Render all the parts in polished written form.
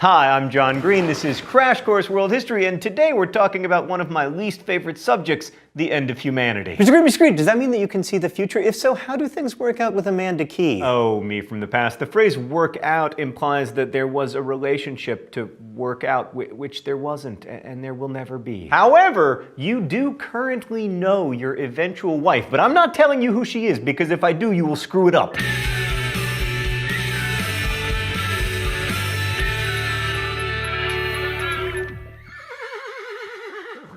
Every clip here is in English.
Hi, I'm John Green. This is Crash Course World History, and today we're talking about one of my least favorite subjects, the end of humanity. Mr. Green, does that mean that you can see the future? If so, how do things work out with Amanda Key? Oh, me from the past. The phrase work out implies that there was a relationship to work out, which there wasn't, and there will never be. However, you do currently know your eventual wife, but I'm not telling you who she is, because if I do, you will screw it up.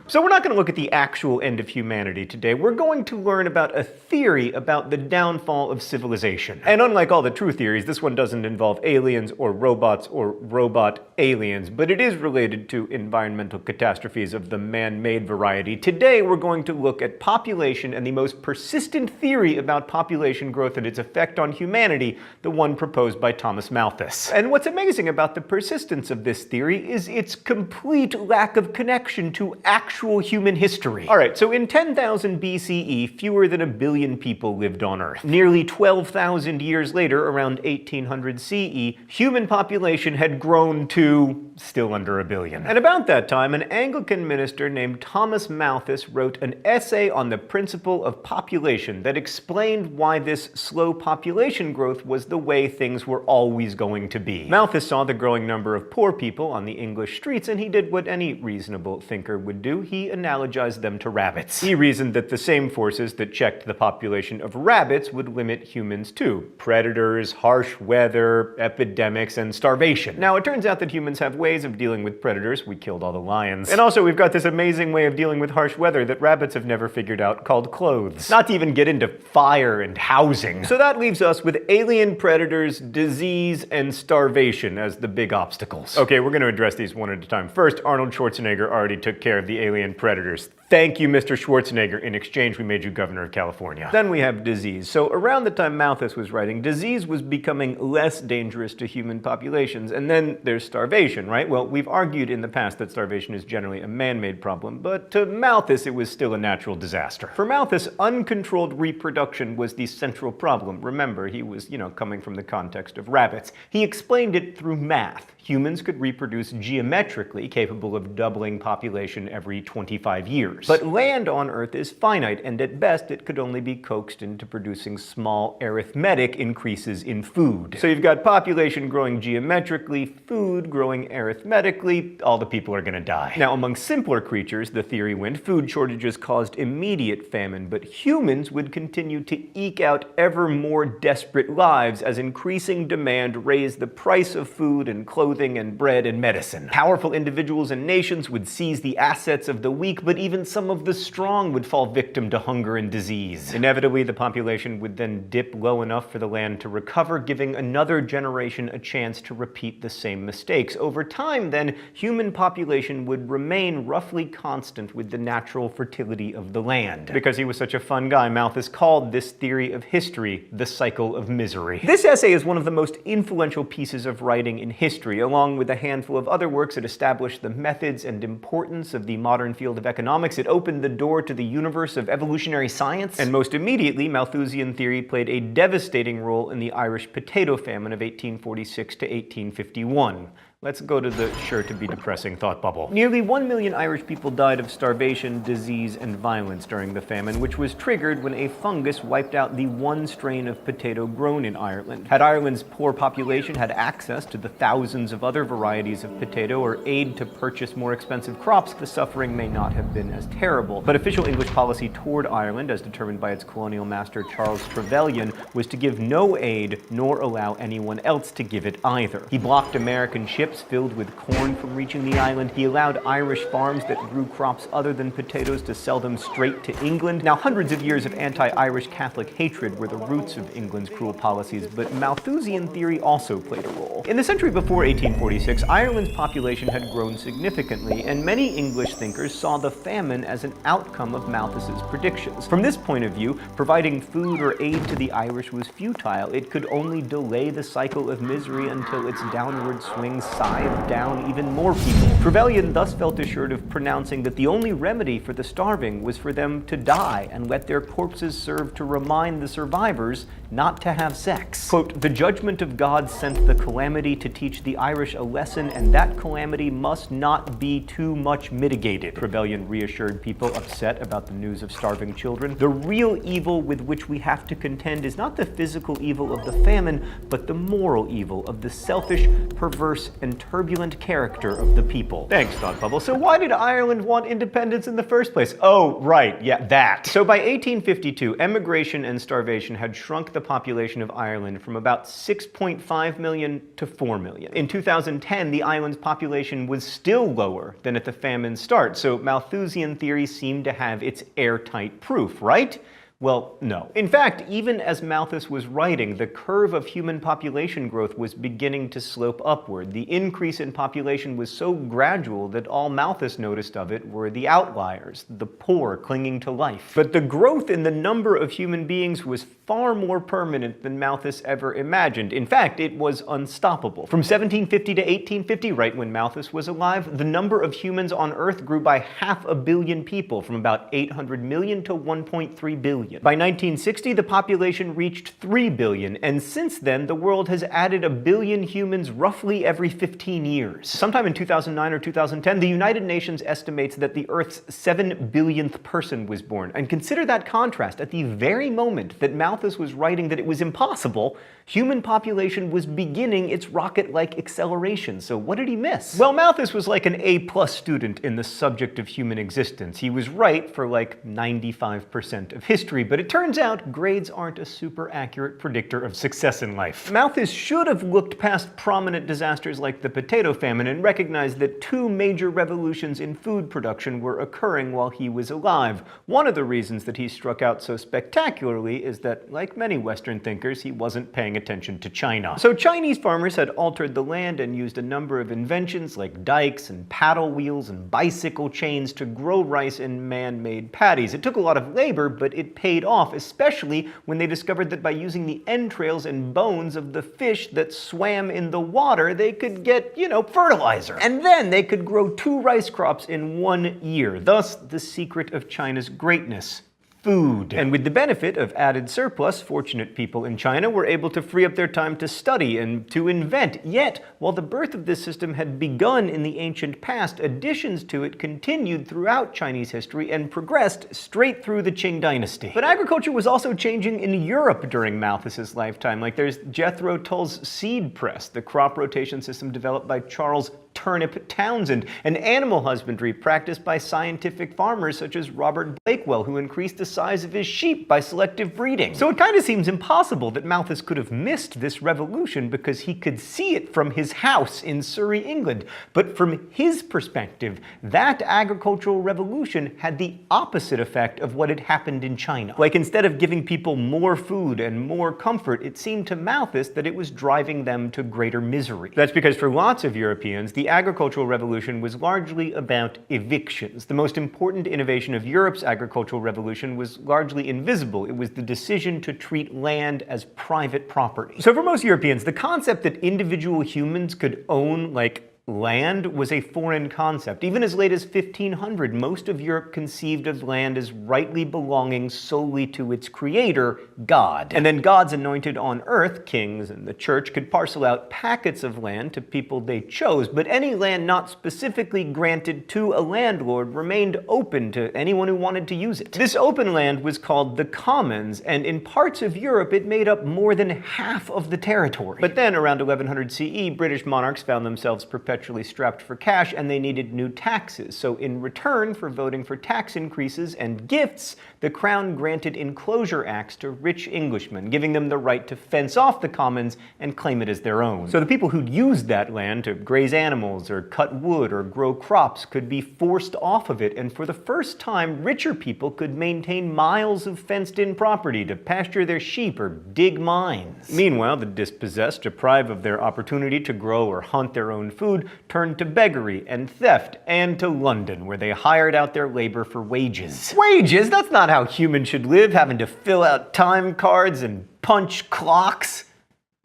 So we're not going to look at the actual end of humanity today. We're going to learn about a theory about the downfall of civilization. And unlike all the true theories, this one doesn't involve aliens or robot aliens, but it is related to environmental catastrophes of the man-made variety. Today we're going to look at population and the most persistent theory about population growth and its effect on humanity, the one proposed by Thomas Malthus. And what's amazing about the persistence of this theory is its complete lack of connection to actual human history. Alright, so in 10,000 BCE, fewer than 1 billion people lived on Earth. Nearly 12,000 years later, around 1800 CE, human population had grown to still under 1 billion. And about that time, an Anglican minister named Thomas Malthus wrote an essay on the principle of population that explained why this slow population growth was the way things were always going to be. Malthus saw the growing number of poor people on the English streets, and he did what any reasonable thinker would do. He analogized them to rabbits. He reasoned that the same forces that checked the population of rabbits would limit humans too: predators, harsh weather, epidemics, and starvation. Now, it turns out that humans have ways of dealing with predators. We killed all the lions. And also, we've got this amazing way of dealing with harsh weather that rabbits have never figured out, called clothes. Not to even get into fire and housing. So that leaves us with alien predators, disease, and starvation as the big obstacles. Okay, we're going to address these one at a time. First, Arnold Schwarzenegger already took care of the alien predators. Thank you, Mr. Schwarzenegger. In exchange, we made you governor of California. Then we have disease. So around the time Malthus was writing, disease was becoming less dangerous to human populations. And then there's starvation, right? Well, we've argued in the past that starvation is generally a man-made problem, but to Malthus, it was still a natural disaster. For Malthus, uncontrolled reproduction was the central problem. Remember, he was, coming from the context of rabbits. He explained it through math. Humans could reproduce geometrically, capable of doubling population every 25 years. But land on Earth is finite, and at best it could only be coaxed into producing small arithmetic increases in food. So you've got population growing geometrically, food growing arithmetically, all the people are gonna die. Now, among simpler creatures, the theory went, food shortages caused immediate famine, but humans would continue to eke out ever more desperate lives as increasing demand raised the price of food and clothing and bread and medicine. Powerful individuals and nations would seize the assets of the weak, but even some of the strong would fall victim to hunger and disease. Inevitably, the population would then dip low enough for the land to recover, giving another generation a chance to repeat the same mistakes. Over time, then, human population would remain roughly constant with the natural fertility of the land. Because he was such a fun guy, Malthus called this theory of history the cycle of misery. This essay is one of the most influential pieces of writing in history, along with a handful of other works that established the methods and importance of the modern field of economics. It opened the door to the universe of evolutionary science, and most immediately, Malthusian theory played a devastating role in the Irish potato famine of 1846 to 1851. Let's go to the sure-to-be-depressing thought bubble. Nearly 1 million Irish people died of starvation, disease, and violence during the famine, which was triggered when a fungus wiped out the one strain of potato grown in Ireland. Had Ireland's poor population had access to the thousands of other varieties of potato or aid to purchase more expensive crops, the suffering may not have been as terrible. But official English policy toward Ireland, as determined by its colonial master Charles Trevelyan, was to give no aid nor allow anyone else to give it either. He blocked American ships filled with corn from reaching the island. He allowed Irish farms that grew crops other than potatoes to sell them straight to England. Now, hundreds of years of anti-Irish Catholic hatred were the roots of England's cruel policies, but Malthusian theory also played a role. In the century before 1846, Ireland's population had grown significantly, and many English thinkers saw the famine as an outcome of Malthus's predictions. From this point of view, providing food or aid to the Irish was futile. It could only delay the cycle of misery until its downward swing scythe down even more people. Trevelyan thus felt assured of pronouncing that the only remedy for the starving was for them to die and let their corpses serve to remind the survivors not to have sex. Quote, "The judgment of God sent the calamity to teach the Irish a lesson, and that calamity must not be too much mitigated," Trevelyan reassured people upset about the news of starving children. "The real evil with which we have to contend is not the physical evil of the famine, but the moral evil of the selfish, perverse, and turbulent character of the people." Thanks, Thought Bubble. So why did Ireland want independence in the first place? Oh, right, yeah, that. So by 1852, emigration and starvation had shrunk the population of Ireland from about 6.5 million to 4 million. In 2010, the island's population was still lower than at the famine's start, so Malthusian theory seemed to have its airtight proof, right? Well, no. In fact, even as Malthus was writing, the curve of human population growth was beginning to slope upward. The increase in population was so gradual that all Malthus noticed of it were the outliers, the poor clinging to life. But the growth in the number of human beings was far more permanent than Malthus ever imagined. In fact, it was unstoppable. From 1750 to 1850, right when Malthus was alive, the number of humans on Earth grew by 500 million people, from about 800 million to 1.3 billion. By 1960, the population reached 3 billion, and since then, the world has added 1 billion humans roughly every 15 years. Sometime in 2009 or 2010, the United Nations estimates that the Earth's 7 billionth person was born. And consider that contrast. At the very moment that Malthus was writing that it was impossible, human population was beginning its rocket-like acceleration. So what did he miss? Well, Malthus was like an A+ student in the subject of human existence. He was right for like 95% of history, but it turns out grades aren't a super accurate predictor of success in life. Malthus should have looked past prominent disasters like the potato famine and recognized that 2 major revolutions in food production were occurring while he was alive. One of the reasons that he struck out so spectacularly is that, like many Western thinkers, he wasn't paying attention to China. So Chinese farmers had altered the land and used a number of inventions like dikes and paddle wheels and bicycle chains to grow rice in man-made paddies. It took a lot of labor, but it paid off, especially when they discovered that by using the entrails and bones of the fish that swam in the water, they could get, fertilizer. And then they could grow 2 rice crops in 1 year. Thus, the secret of China's greatness. Food. And with the benefit of added surplus, fortunate people in China were able to free up their time to study and to invent. Yet, while the birth of this system had begun in the ancient past, additions to it continued throughout Chinese history and progressed straight through the Qing dynasty. But agriculture was also changing in Europe during Malthus's lifetime. Like there's Jethro Tull's seed press, the crop rotation system developed by Charles Turnip Townsend, and animal husbandry practiced by scientific farmers such as Robert Blakewell, who increased the size of his sheep by selective breeding. So it kind of seems impossible that Malthus could have missed this revolution because he could see it from his house in Surrey, England. But from his perspective, that agricultural revolution had the opposite effect of what had happened in China. Like instead of giving people more food and more comfort, it seemed to Malthus that it was driving them to greater misery. That's because for lots of Europeans, the agricultural revolution was largely about evictions. The most important innovation of Europe's agricultural revolution was largely invisible. It was the decision to treat land as private property. So for most Europeans, the concept that individual humans could own, land was a foreign concept. Even as late as 1500, most of Europe conceived of land as rightly belonging solely to its creator, God. And then gods anointed on earth, kings and the church, could parcel out packets of land to people they chose, but any land not specifically granted to a landlord remained open to anyone who wanted to use it. This open land was called the commons, and in parts of Europe it made up more than half of the territory. But then, around 1100 CE, British monarchs found themselves perpetually strapped for cash, and they needed new taxes. So in return for voting for tax increases and gifts, the crown granted enclosure acts to rich Englishmen, giving them the right to fence off the commons and claim it as their own. So the people who'd used that land to graze animals or cut wood or grow crops could be forced off of it, and for the first time, richer people could maintain miles of fenced-in property to pasture their sheep or dig mines. Meanwhile, the dispossessed, deprived of their opportunity to grow or hunt their own food, turned to beggary and theft, and to London, where they hired out their labor for wages. Wages? That's not how humans should live, having to fill out time cards and punch clocks.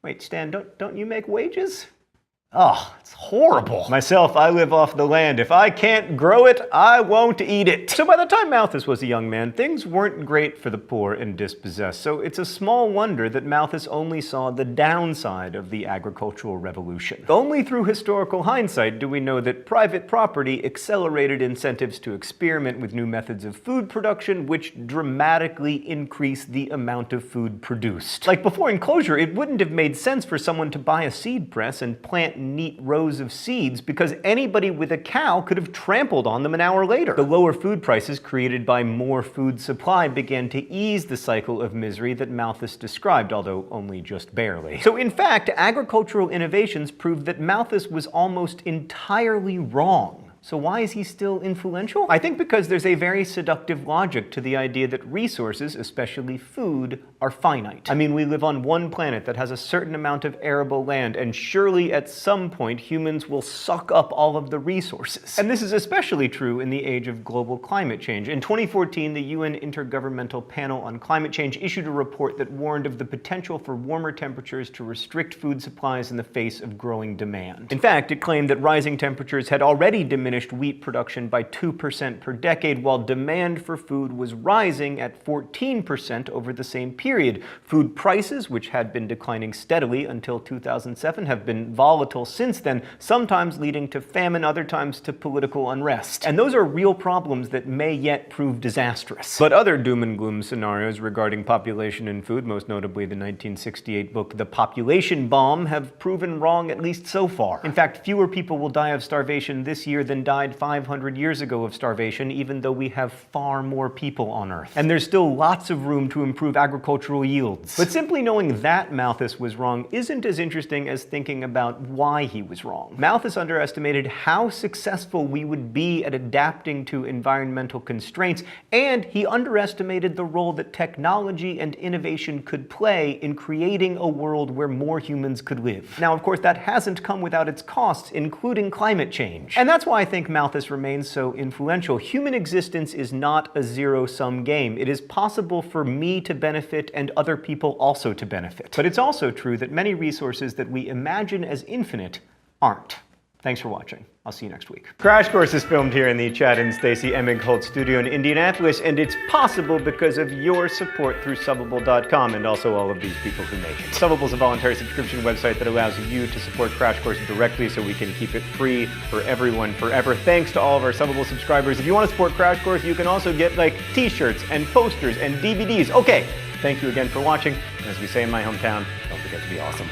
Wait, Stan, don't you make wages? Oh, it's horrible. Myself, I live off the land. If I can't grow it, I won't eat it. So by the time Malthus was a young man, things weren't great for the poor and dispossessed. So it's a small wonder that Malthus only saw the downside of the agricultural revolution. Only through historical hindsight do we know that private property accelerated incentives to experiment with new methods of food production, which dramatically increased the amount of food produced. Like before enclosure, it wouldn't have made sense for someone to buy a seed press and plant neat rows of seeds because anybody with a cow could have trampled on them an hour later. The lower food prices created by more food supply began to ease the cycle of misery that Malthus described, although only just barely. So in fact, agricultural innovations proved that Malthus was almost entirely wrong. So why is he still influential? I think because there's a very seductive logic to the idea that resources, especially food, are finite. I mean, we live on one planet that has a certain amount of arable land, and surely at some point humans will suck up all of the resources. And this is especially true in the age of global climate change. In 2014, the UN Intergovernmental Panel on Climate Change issued a report that warned of the potential for warmer temperatures to restrict food supplies in the face of growing demand. In fact, it claimed that rising temperatures had already diminished wheat production by 2% per decade, while demand for food was rising at 14% over the same period. Food prices, which had been declining steadily until 2007, have been volatile since then, sometimes leading to famine, other times to political unrest. And those are real problems that may yet prove disastrous. But other doom and gloom scenarios regarding population and food, most notably the 1968 book The Population Bomb, have proven wrong at least so far. In fact, fewer people will die of starvation this year than died 500 years ago of starvation, even though we have far more people on Earth. And there's still lots of room to improve agricultural yields. But simply knowing that Malthus was wrong isn't as interesting as thinking about why he was wrong. Malthus underestimated how successful we would be at adapting to environmental constraints, and he underestimated the role that technology and innovation could play in creating a world where more humans could live. Now, of course, that hasn't come without its costs, including climate change. And that's why I think Malthus remains so influential. Human existence is not a zero-sum game. It is possible for me to benefit and other people also to benefit. But it's also true that many resources that we imagine as infinite aren't. Thanks for watching. I'll see you next week. Crash Course is filmed here in the Chad and Stacy Emig-Holt studio in Indianapolis, and it's possible because of your support through Subbable.com and also all of these people who make it. Subbable is a voluntary subscription website that allows you to support Crash Course directly so we can keep it free for everyone forever. Thanks to all of our Subbable subscribers. If you want to support Crash Course, you can also get like t-shirts and posters and DVDs. Okay, thank you again for watching. And as we say in my hometown, don't forget to be awesome.